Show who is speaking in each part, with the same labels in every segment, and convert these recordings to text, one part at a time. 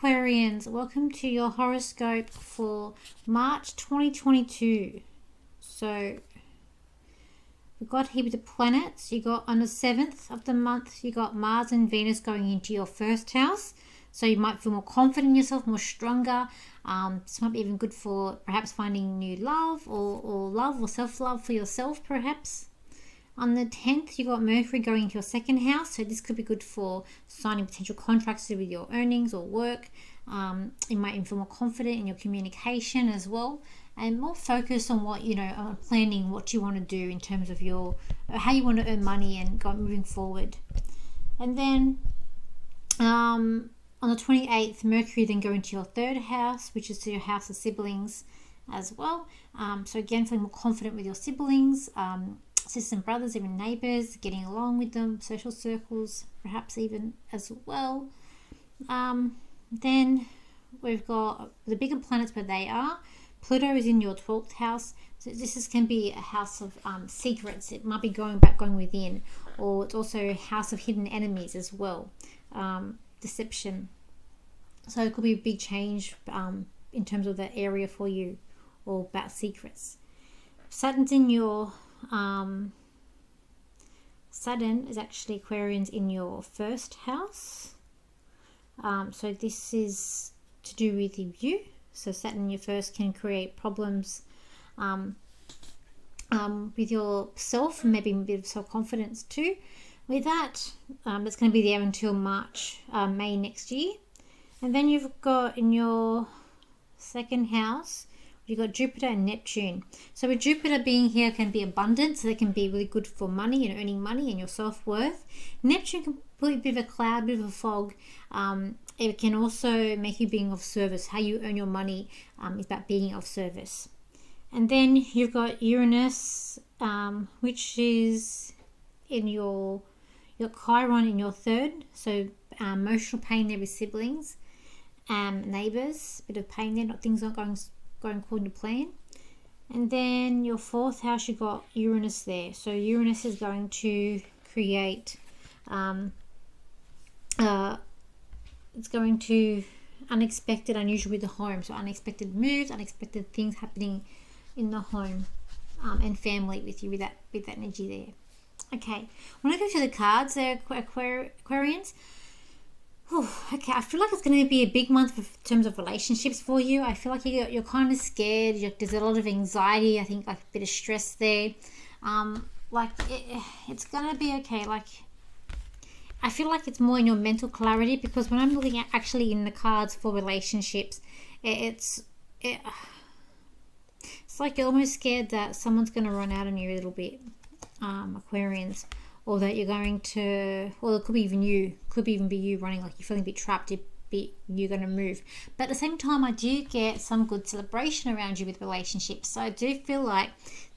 Speaker 1: Aquarians, welcome to your horoscope for March 2022. So we've got here with the planets. You got on the 7th of the month, you got Mars and Venus going into your first house. So you might feel more confident in yourself, more stronger. This might be even good for perhaps finding new love or love or self-love for yourself perhaps. On the 10th, you got Mercury going into your second house. So this could be good for signing potential contracts with your earnings or work. You might even feel more confident in your communication as well. And more focused on what, on planning what you want to do in terms of how you want to earn money and moving forward. And then on the 28th, Mercury then go into your third house, which is to your house of siblings as well. So again, feeling more confident with your siblings, sisters and brothers, even neighbors, getting along with them, social circles, perhaps even as well. Then we've got the bigger planets where they are. Pluto is in your 12th house. So this can be a house of secrets. It might be going within, or it's also a house of hidden enemies as well. Deception. So it could be a big change in terms of that area for you, or about secrets. Saturn's in your Saturn is actually Aquarians in your first house. So this is to do with you. So Saturn in your first can create problems with yourself, maybe a bit of self-confidence too. With that, that's going to be there until May next year. And then you've got in your second house, you've got Jupiter and Neptune. So with Jupiter being here can be abundant, so they can be really good for money and earning money and your self-worth. Neptune can put a bit of a cloud, a bit of a fog. It can also make you being of service. How you earn your money is about being of service. And then you've got Uranus, which is in your Chiron in your third. So emotional pain there with siblings, neighbors, a bit of pain there, things not going according to plan. And then your fourth house, you got Uranus there. So Uranus is going to create it's going to unexpected, unusual with the home. So unexpected moves, unexpected things happening in the home and family with you with that energy there. Okay, when I go to the cards there, Aquarians. Okay, I feel like it's going to be a big month in terms of relationships for you. I feel like you're kind of scared. There's a lot of anxiety. I think like a bit of stress there. It's going to be okay. I feel like it's more in your mental clarity, because when I'm looking at actually in the cards for relationships, it's like you're almost scared that someone's going to run out on you a little bit, Aquarians. Or that you're going to, or it could be even be you running, like you're feeling a bit trapped, you're going to move. But at the same time, I do get some good celebration around you with relationships. So I do feel like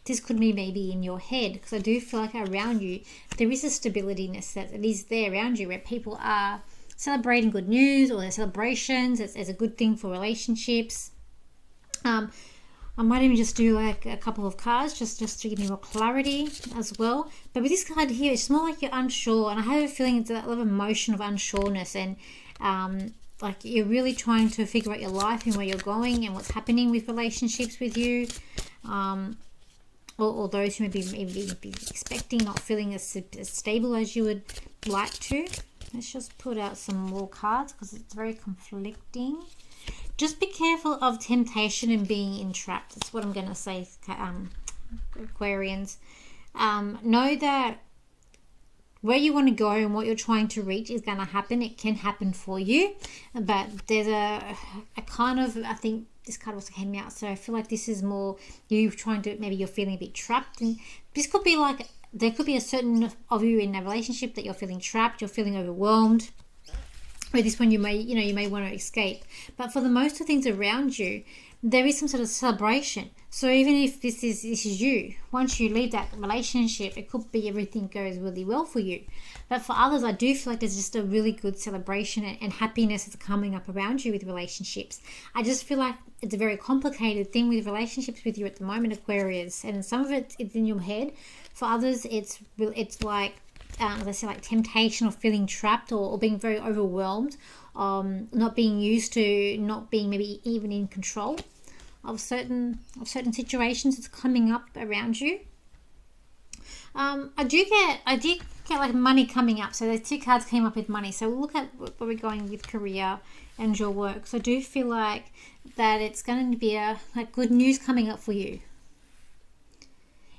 Speaker 1: this could be maybe in your head, because I do feel like around you, there is a stabilityness that is there around you, where people are celebrating good news, or their celebrations as a good thing for relationships. I might even just do like a couple of cards just to give you more clarity as well. But with this card here, it's more like you're unsure, and I have a feeling it's that level of emotion of unsureness, and like you're really trying to figure out your life and where you're going and what's happening with relationships with you, or those who maybe be expecting, not feeling as stable as you would like to. Let's just put out some more cards because it's very conflicting. Just be careful of temptation and being entrapped. That's what I'm going to say, Aquarians. Know that where you want to go and what you're trying to reach is going to happen. It can happen for you. But there's a kind of, I think this card also came out. So I feel like this is more you trying to, maybe you're feeling a bit trapped. And this could be like, there could be a certain of you in a relationship that you're feeling trapped, you're feeling overwhelmed. With this one, you may want to escape. But for the most of things around you, there is some sort of celebration. So even if this is you, once you leave that relationship, it could be everything goes really well for you. But for others, I do feel like there's just a really good celebration and happiness that's coming up around you with relationships. I just feel like it's a very complicated thing with relationships with you at the moment, Aquarius. And some of it is in your head. For others, it's like let's say like temptation or feeling trapped or being very overwhelmed, not being used to, not being maybe even in control of certain situations that's coming up around you. I did get like money coming up. So there's 2 cards came up with money. So we'll look at where we're going with career and your work. So I do feel like that it's going to be like good news coming up for you.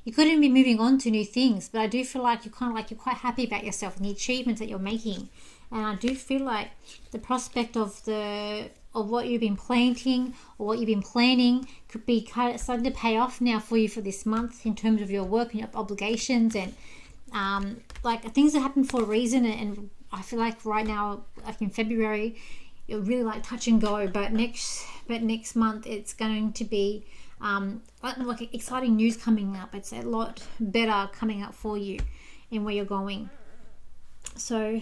Speaker 1: You couldn't be moving on to new things, but I do feel like you're quite happy about yourself and the achievements that you're making. And I do feel like the prospect of what you've been planting or what you've been planning could be kind of starting to pay off now for you for this month in terms of your work and your obligations, and like things that happen for a reason. And I feel like right now, like in February, you're really like touch and go, but next month it's going to be like exciting news coming up. It's a lot better coming up for you in where you're going. So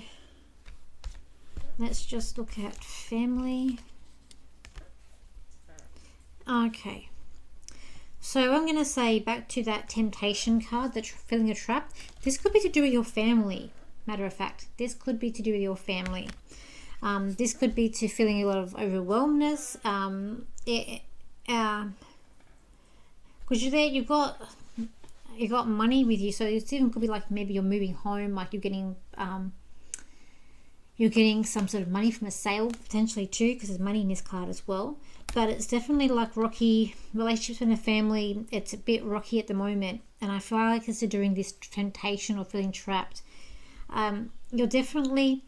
Speaker 1: let's just look at family. Okay, so I'm going to say back to that temptation card, that feeling a trap. This could be to do with your family. Matter of fact, this could be to do with your family. This could be to feeling a lot of overwhelmness. Because you're there, you got money with you, so it even could be like maybe you're moving home, like you're getting some sort of money from a sale potentially too, because there's money in this card as well. But it's definitely like rocky relationships in the family. It's a bit rocky at the moment, and I feel like it's doing this temptation or feeling trapped. You're definitely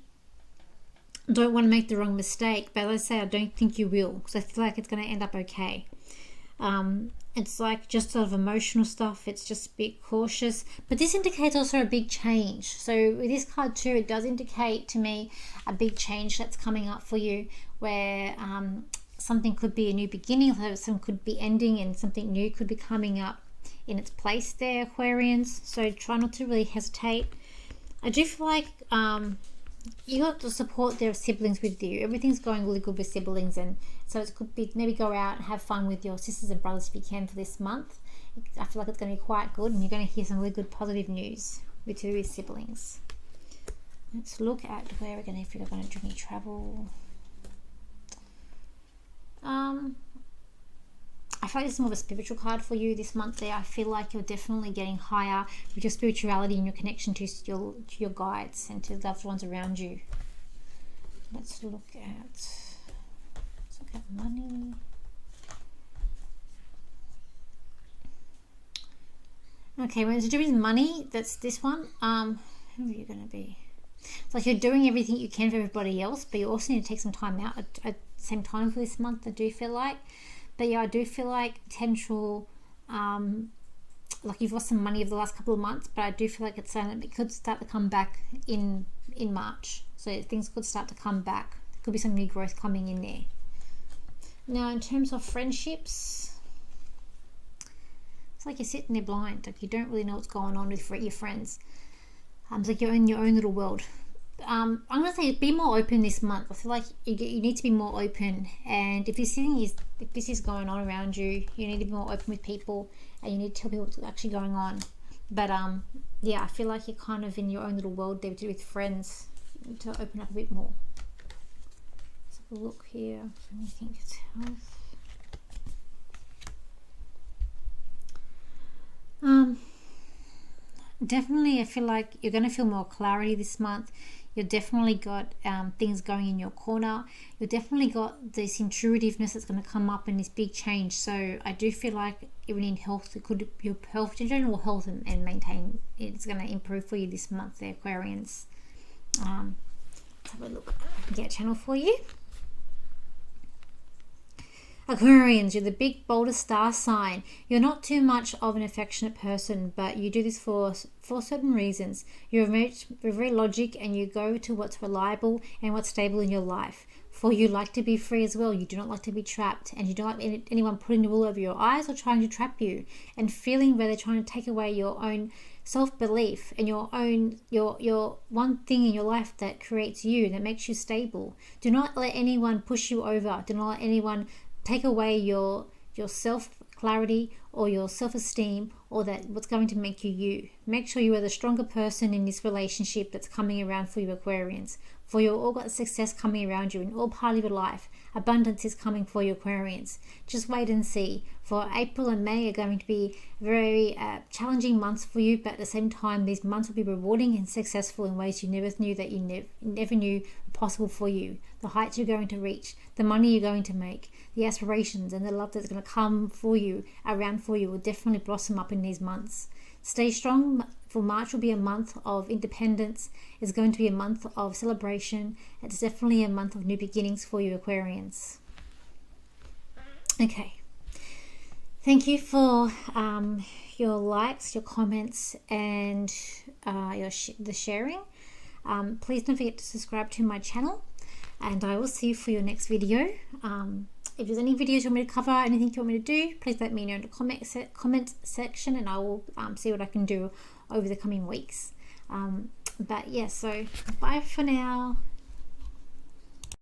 Speaker 1: don't want to make the wrong mistake, but let's say I don't think you will, because I feel like it's going to end up okay. It's like just sort of emotional stuff. It's just a bit cautious, but this indicates also a big change. So with this card too, it does indicate to me a big change that's coming up for you, where something could be a new beginning, some could be ending, and something new could be coming up in its place there, Aquarians. So try not to really hesitate. I do feel like you got the support there of siblings with you. Everything's going really good with siblings, and so it could be maybe go out and have fun with your sisters and brothers if you can for this month. I feel like it's going to be quite good, and you're going to hear some really good positive news with your siblings. Let's look at where we're going to, if you're going to do any travel. I feel like this is more of a spiritual card for you this month there. I feel like you're definitely getting higher with your spirituality and your connection to your guides and to loved ones around you. Let's look at money. Okay, when it's to do with money, that's this one. Who are you going to be? It's like you're doing everything you can for everybody else, but you also need to take some time out at the same time for this month, I do feel like. But yeah, I do feel like potential, like you've lost some money over the last couple of months, but I do feel like it could start to come back in March. So things could start to come back. There could be some new growth coming in there. Now, in terms of friendships, it's like you're sitting there blind. Like you don't really know what's going on with your friends. It's like you're in your own little world. I'm going to say be more open this month. I feel like you need to be more open, and if this is going on around you, you need to be more open with people, and you need to tell people what's actually going on. But yeah, I feel like you're kind of in your own little world there with friends. You need to open up a bit more. Let's have a look here. Anything it's health. Definitely I feel like you're going to feel more clarity this month. You've definitely got things going in your corner. You've definitely got this intuitiveness that's going to come up in this big change. So I do feel like even in health, it could your health, your general health and maintain, it's going to improve for you this month there, Aquarians. Let's have a look. I can get a channel for you. Aquarians, you're the big boulder star sign. You're not too much of an affectionate person, but you do this for certain reasons. You're very logic, and you go to what's reliable and what's stable in your life. For you like to be free as well. You do not like to be trapped, and you don't like anyone putting the wool over your eyes or trying to trap you and feeling where they're trying to take away your own self-belief and your one thing in your life that creates you, that makes you stable. Do not let anyone push you over. Do not let anyone take away your self clarity or your self-esteem, or that what's going to make you you. Make sure you are the stronger person in this relationship that's coming around for you, Aquarians. For you've all got success coming around you in all part of your life. Abundance is coming for you, Aquarians. Just wait and see. For April and May are going to be very challenging months for you, but at the same time, these months will be rewarding and successful in ways you never knew that you never knew possible for you. The heights you're going to reach, the money you're going to make, the aspirations and the love that's going to come for you, around for you, will definitely blossom up in these months. Stay strong. For March will be a month of independence. It's going to be a month of celebration. It's definitely a month of new beginnings for you, Aquarians. Okay. Thank you for your likes, your comments, and the sharing. Please don't forget to subscribe to my channel, and I will see you for your next video. If there's any videos you want me to cover, anything you want me to do, please let me know in the comment section, and I will see what I can do over the coming weeks. But yeah, so bye for now.